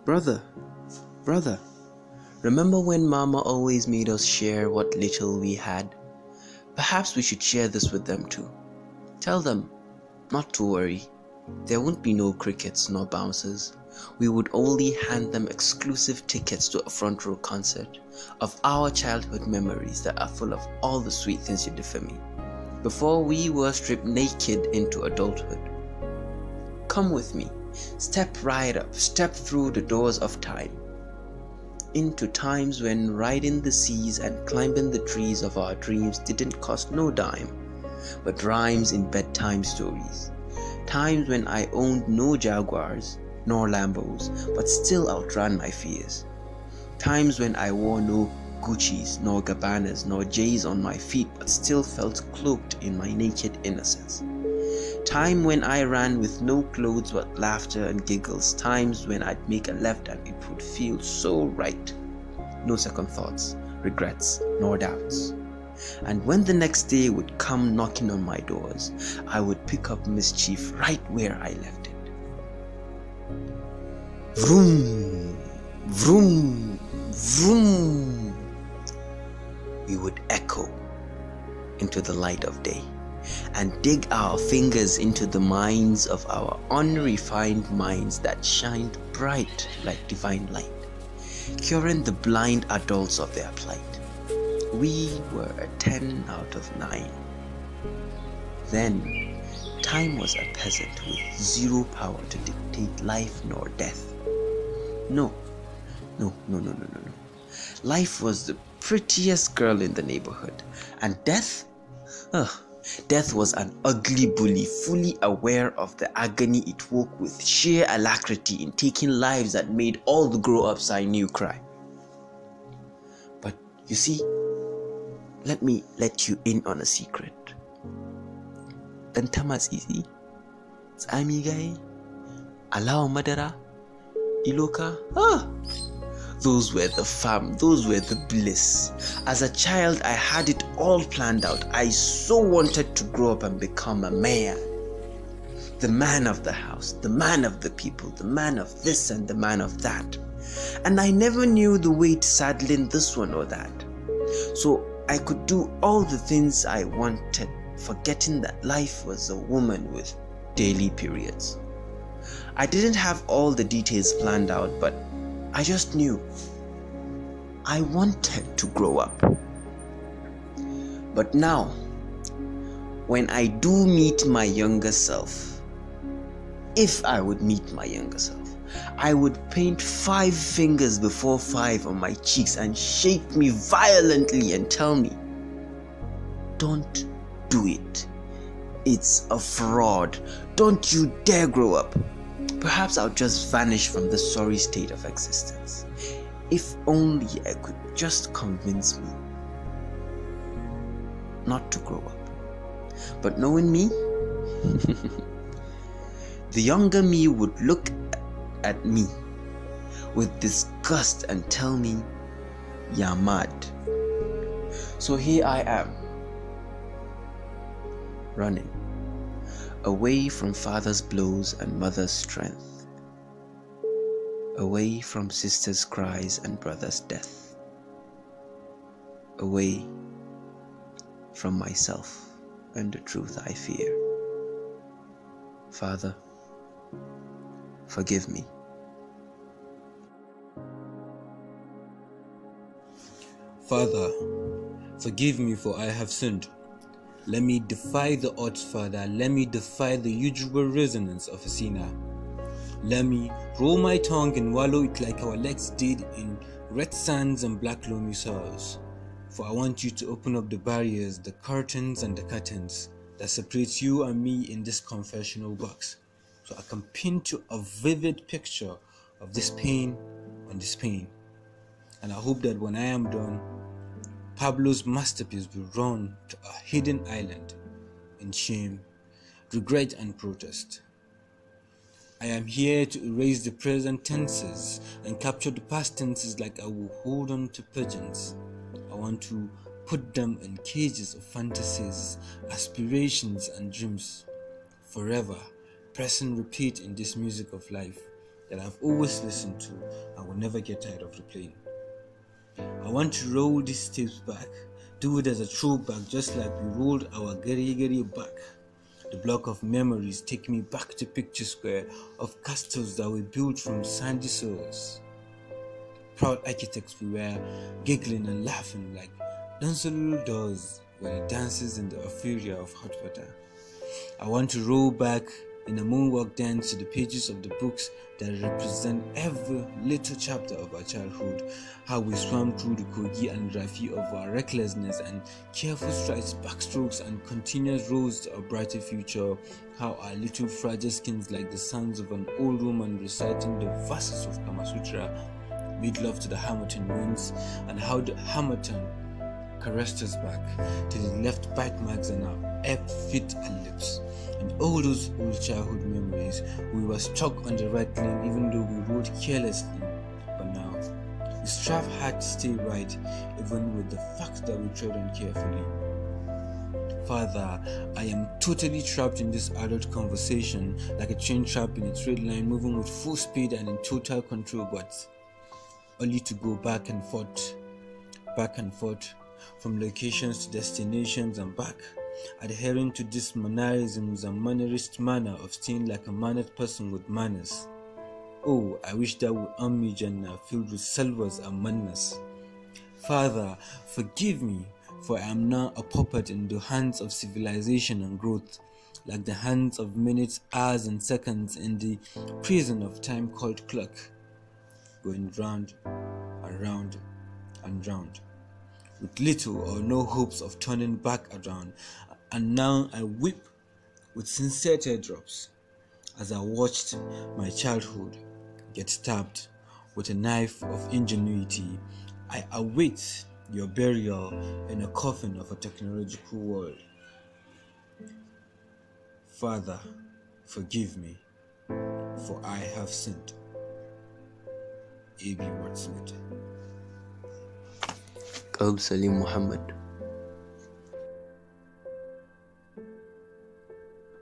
Brother, brother, remember when Mama always made us share what little we had? Perhaps we should share this with them too. Tell them not to worry. There won't be no crickets nor bouncers. We would only hand them exclusive tickets to a front row concert of our childhood memories that are full of all the sweet things you did for me before we were stripped naked into adulthood. Come with me. Step right up. Step through the doors of time. Into times when riding the seas and climbing the trees of our dreams didn't cost no dime, but rhymes in bedtime stories. Times when I owned no Jaguars nor Lambos, but still outran my fears. Times when I wore no Gucci's nor Gabbanas nor J's on my feet, but still felt cloaked in my naked innocence. Time when I ran with no clothes but laughter and giggles. Times when I'd make a left and it would feel so right. No second thoughts, regrets, nor doubts. And when the next day would come knocking on my doors, I would pick up mischief right where I left it. Vroom, vroom, vroom. We would echo into the light of day and dig our fingers into the minds of our unrefined minds that shined bright like divine light, curing the blind adults of their plight. We were a 10 out of 9. Then, time was a peasant with zero power to dictate life nor death. No. Life was the prettiest girl in the neighborhood, and death? Death was an ugly bully, fully aware of the agony it woke with sheer alacrity in taking lives that made all the grown-ups I knew cry. But you see, let me let you in on a secret. Tantamas easy. Tsami guy. Alawa madara. Iloka. Those were the fun, those were the bliss. As a child, I had it all planned out. I so wanted to grow up and become a mayor. The man of the house, the man of the people, the man of this and the man of that. And I never knew the way to saddling this one or that. So I could do all the things I wanted, forgetting that life was a woman with daily periods. I didn't have all the details planned out, but I just knew I wanted to grow up. But now, when I do meet my younger self, if I would meet my younger self, I would paint 5 fingers before 5 on my cheeks and shake me violently and tell me, don't do it. It's a fraud. Don't you dare grow up. Perhaps I'll just vanish from this sorry state of existence. If only I could just convince me not to grow up. But knowing me, the younger me would look at me with disgust and tell me, "You're mad." So here I am, running away from father's blows and mother's strength, away from sister's cries and brother's death, away from myself and the truth I fear. Father, forgive me. Father, forgive me, for I have sinned. Let me defy the odds, Father. Let me defy the usual resonance of a sinner. Let me roll my tongue and wallow it like our legs did in red sands and black loamy soils. For I want you to open up the barriers, the curtains and the curtains that separates you and me in this confessional box, so I can paint you a vivid picture of this pain on this pain. And I hope that when I am done, Pablo's masterpiece will run to a hidden island in shame, regret and protest. I am here to erase the present tenses and capture the past tenses like I will hold on to pigeons. I want to put them in cages of fantasies, aspirations and dreams, forever press and repeat in this music of life, that I've always listened to and will never get tired of replaying. I want to roll these tapes back, do it as a throwback, just like we rolled our Gary back. The block of memories take me back to Picture Square of castles that were built from sandy soils. Proud architects we were, giggling and laughing like dancing doors when it dances in the euphoria of hot water. I want to roll back in a moonwalk dance to the pages of the books that represent every little chapter of our childhood, how we swam through the Kogi and Rafi of our recklessness and careful strides, backstrokes and continuous roads to a brighter future, how our little fragile skins like the sounds of an old woman reciting the verses of Kama Sutra made love to the Hamilton winds, and how the Hamilton caressed us back till it left bite marks on our feet and lips. In all those old childhood memories, we were stuck on the right lane even though we rode carelessly. But now, we strive hard to stay right even with the fact that we tread on carefully. Father, I am totally trapped in this adult conversation like a train trapped in a straight line moving with full speed and in total control, but only to go back and forth, from locations to destinations and back, adhering to these mannerisms and mannerist manner of staying like a mannered person with manners. Oh, I wish that would earn me Jannah filled with salwas and manners. Father, forgive me, for I am now a puppet in the hands of civilization and growth, like the hands of minutes, hours and seconds in the prison of time called clock, going round and round and round, with little or no hopes of turning back around. And now I weep with sincere teardrops as I watched my childhood get stabbed with a knife of ingenuity. I await your burial in a coffin of a technological world. Father, forgive me, for I have sinned. A.B. Wordsmith. Qalbsaleem Muhammad.